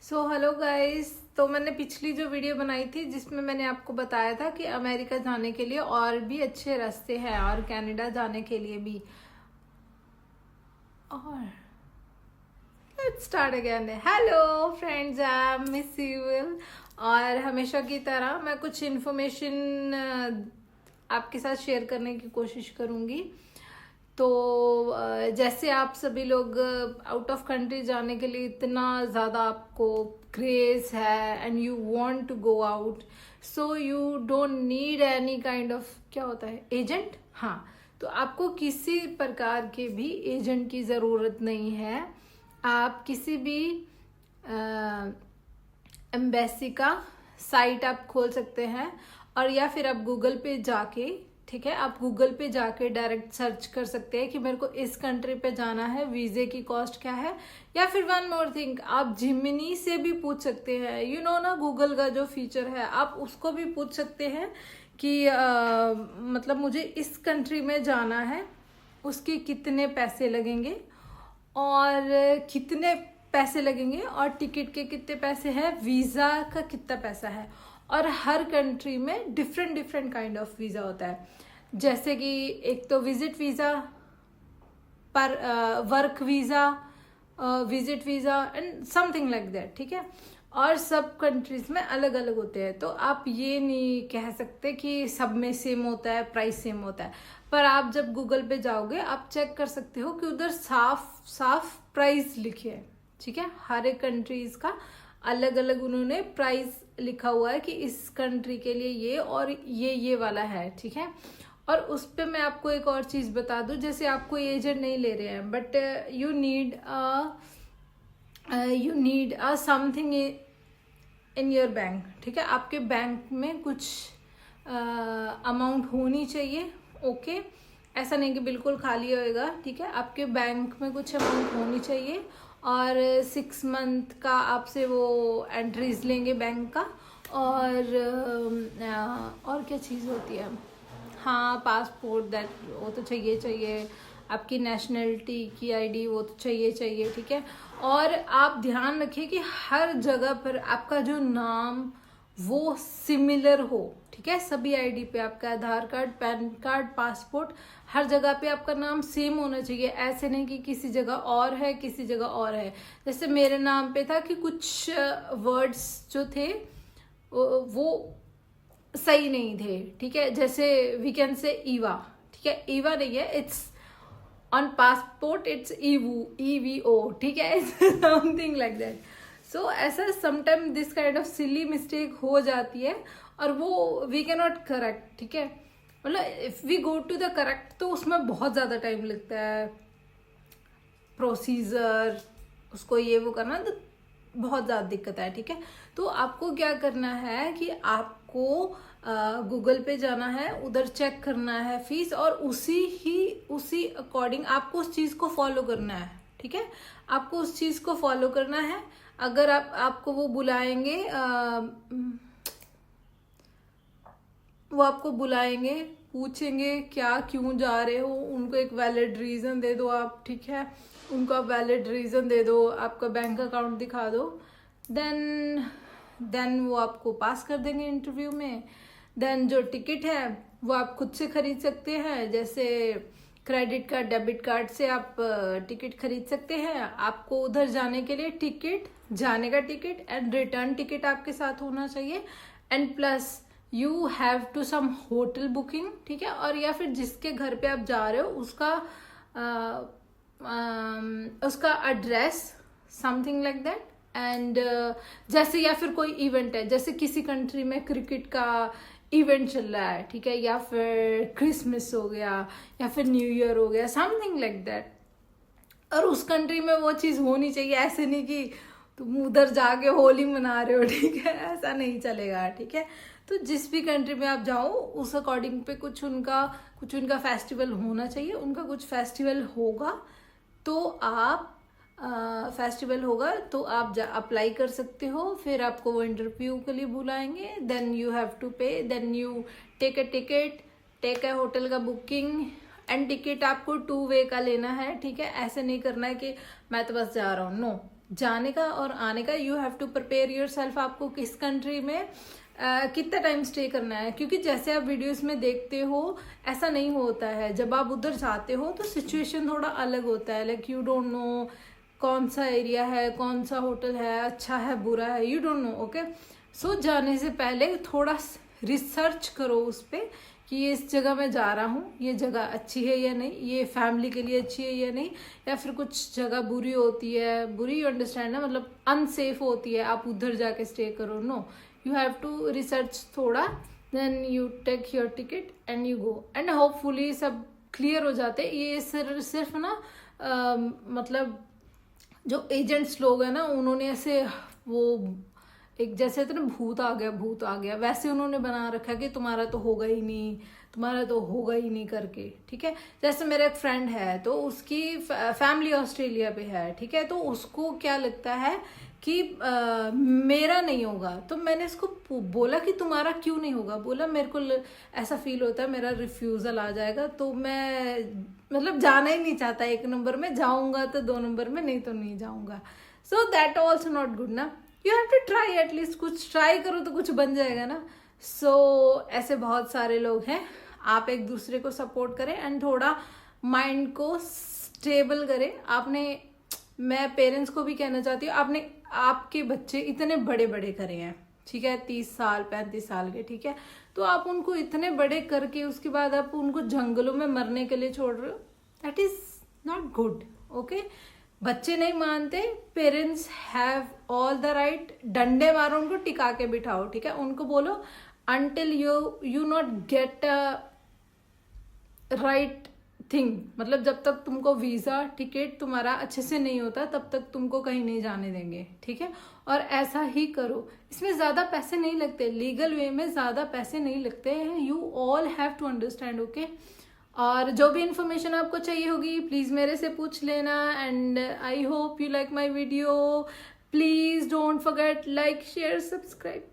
Hello guys. तो मैंने पिछली जो वीडियो बनाई थी जिसमें मैंने आपको बताया था कि अमेरिका जाने के लिए और भी अच्छे रास्ते हैं और कनाडा जाने के लिए भी। और let's start again. Hello friends, I am miss you'll. और हमेशा की तरह मैं कुछ इन्फॉर्मेशन आपके साथ शेयर करने की कोशिश करूँगी। तो जैसे आप सभी लोग आउट ऑफ कंट्री जाने के लिए इतना ज़्यादा आपको क्रेज है and you want to go out, so you don't need any kind of क्या होता है एजेंट। हाँ, तो आपको किसी प्रकार के भी एजेंट की ज़रूरत नहीं है। आप किसी भी एम्बेसी का साइट आप खोल सकते हैं और या फिर आप गूगल पे जाके, ठीक है, आप गूगल पे जाके डायरेक्ट सर्च कर सकते हैं कि मेरे को इस कंट्री पे जाना है, वीज़े की कॉस्ट क्या है। या फिर वन मोर थिंग, आप जिमिनी से भी पूछ सकते हैं। यू नो ना, गूगल का जो फीचर है आप उसको भी पूछ सकते हैं कि मतलब मुझे इस कंट्री में जाना है, उसके कितने पैसे लगेंगे और कितने पैसे लगेंगे और टिकट के कितने पैसे हैं, वीज़ा का कितना पैसा है। और हर कंट्री में different different kind of visa होता है। जैसे कि एक तो विजिट वीज़ा, पर work visa, visit visa and something like that, ठीक है। और सब कंट्रीज में अलग अलग होते हैं, तो आप ये नहीं कह सकते कि सब में सेम होता है, प्राइस सेम होता है। पर आप जब गूगल पे जाओगे आप चेक कर सकते हो कि उधर साफ साफ प्राइस लिखे है, ठीक है। हर एक कंट्रीज का अलग अलग उन्होंने प्राइस लिखा हुआ है कि इस कंट्री के लिए ये और ये वाला है, ठीक है। और उस पर मैं आपको एक और चीज़ बता दूं, जैसे आपको एजेंट नहीं ले रहे हैं but you need something in your bank, ठीक है। आपके बैंक में कुछ अमाउंट होनी चाहिए, ओके। ऐसा नहीं कि बिल्कुल खाली होएगा, ठीक है। आपके बैंक में कुछ अमाउंट होनी चाहिए और 6 मंथ का आपसे वो एंट्रीज लेंगे बैंक का। और क्या चीज़ होती है, हाँ, पासपोर्ट, दैट वो तो चाहिए। आपकी नेशनलिटी की आईडी वो तो चाहिए, ठीक है। और आप ध्यान रखिए कि हर जगह पर आपका जो नाम वो सिमिलर हो, ठीक है। सभी आईडी पे आपका आधार कार्ड, पैन कार्ड, पासपोर्ट, हर जगह पे आपका नाम सेम होना चाहिए। ऐसे नहीं कि किसी जगह और है, किसी जगह और है। जैसे मेरे नाम पे था कि कुछ वर्ड्स जो थे वो सही नहीं थे, ठीक है। जैसे वी कैन से ईवा, ठीक है, ईवा नहीं है, it's on passport it's EVO, ठीक है, समथिंग लाइक दैट। सो ऐसा sometime this kind of silly mistake हो जाती है और वो वी कैन नॉट करेक्ट, ठीक है। मतलब if we go to the correct तो उसमें बहुत ज़्यादा टाइम लगता है, प्रोसीजर, उसको ये वो करना, तो बहुत ज़्यादा दिक्कत है, ठीक है। तो आपको क्या करना है कि आपको गूगल पे जाना है, उधर चेक करना है फीस और उसी अकॉर्डिंग आपको उस चीज़ को फॉलो करना है, ठीक है। आपको उस चीज़ को फॉलो करना है। अगर आपको वो बुलाएंगे, वो आपको बुलाएंगे, पूछेंगे क्या क्यों जा रहे हो, उनको एक वैलिड रीज़न दे दो आप, ठीक है। उनको आप वैलिड रीज़न दे दो, आपका बैंक अकाउंट दिखा दो, देन वो आपको पास कर देंगे इंटरव्यू में। देन जो टिकट है वो आप खुद से खरीद सकते हैं, जैसे क्रेडिट कार्ड, डेबिट कार्ड से आप टिकट खरीद सकते हैं। आपको उधर जाने के लिए टिकट, जाने का टिकट एंड रिटर्न टिकट आपके साथ होना चाहिए। And plus you have to some hotel booking, ठीक है। और या फिर जिसके घर पे आप जा रहे हो उसका address, something like that. And जैसे या फिर कोई इवेंट है, जैसे किसी कंट्री में क्रिकेट का इवेंट चल रहा है, ठीक है, या फिर क्रिसमस हो गया या फिर न्यू ईयर हो गया, समथिंग लाइक दैट। और उस कंट्री में वो चीज़ होनी चाहिए। ऐसे नहीं कि तुम उधर जाके होली मना रहे हो, ठीक है, ऐसा नहीं चलेगा, ठीक है। तो जिस भी कंट्री में आप जाओ उस अकॉर्डिंग पे कुछ उनका फेस्टिवल होना चाहिए। उनका कुछ फेस्टिवल होगा तो आप अप्लाई कर सकते हो। फिर आपको वो इंटरव्यू के लिए बुलाएंगे, then you have to pay, then you take a hotel का बुकिंग एंड टिकट आपको 2 वे का लेना है, ठीक है। ऐसे नहीं करना है कि मैं तो बस जा रहा हूँ, नो, जाने का और आने का। You have to prepare yourself, आपको किस कंट्री में कितना टाइम स्टे करना है, क्योंकि जैसे आप वीडियोस में देखते हो ऐसा नहीं होता है। जब आप उधर जाते हो तो सिचुएशन थोड़ा अलग होता है, लाइक यू डोंट नो कौन सा एरिया है, कौन सा होटल है, अच्छा है बुरा है, यू डोंट नो। ओके, सो जाने से पहले थोड़ा रिसर्च करो उस पर कि ये इस जगह मैं जा रहा हूँ, ये जगह अच्छी है या नहीं, ये फैमिली के लिए अच्छी है या नहीं, या फिर कुछ जगह बुरी होती है, बुरी यू अंडरस्टैंड ना, मतलब अनसेफ होती है, आप उधर जाके स्टे करो। No, you have to research थोड़ा, then you take your ticket and you go, and hopefully सब क्लियर हो जाते। ये सिर्फ ना मतलब जो एजेंट्स लोग हैं ना, उन्होंने ऐसे वो एक जैसे तो ना भूत आ गया वैसे उन्होंने बना रखा कि तुम्हारा तो होगा ही नहीं, तुम्हारा तो होगा ही नहीं करके, ठीक है। जैसे मेरा एक फ्रेंड है तो उसकी फैमिली ऑस्ट्रेलिया पे है, ठीक है, तो उसको क्या लगता है कि मेरा नहीं होगा। तो मैंने इसको बोला कि तुम्हारा क्यों नहीं होगा, बोला मेरे को ऐसा फील होता है मेरा रिफ्यूजल आ जाएगा, तो मैं मतलब जाना ही नहीं चाहता, 1 नंबर में जाऊंगा तो 2 नंबर में, नहीं तो नहीं जाऊंगा। So that also not good ना, you have to try, at least कुछ ट्राई करो तो कुछ बन जाएगा ना। सो ऐसे बहुत सारे लोग हैं, आप एक दूसरे को सपोर्ट करें एंड थोड़ा माइंड को स्टेबल करें। आपने, मैं पेरेंट्स को भी कहना चाहती हूँ, आपने आपके बच्चे इतने बड़े बड़े करे हैं, ठीक है, 30 साल 35 साल के, ठीक है, तो आप उनको इतने बड़े करके उसके बाद आप उनको जंगलों में मरने के लिए छोड़ रहे हो, that is not good. Okay, बच्चे नहीं मानते, parents have all the right, डंडे मारो उनको, टिका के बिठाओ, ठीक है, उनको बोलो until you not get a right thing, मतलब जब तक तुमको वीजा टिकट तुम्हारा अच्छे से नहीं होता तब तक तुमको कहीं नहीं जाने देंगे, ठीक है। और ऐसा ही करो, इसमें ज्यादा पैसे नहीं लगते, लीगल वे में ज्यादा पैसे नहीं लगते हैं, you all have to understand. Okay, और जो भी इंफॉर्मेशन आपको चाहिए होगी प्लीज मेरे से पूछ लेना, and I hope you like my video. Please don't forget like share subscribe.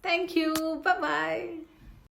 Thank you, bye bye.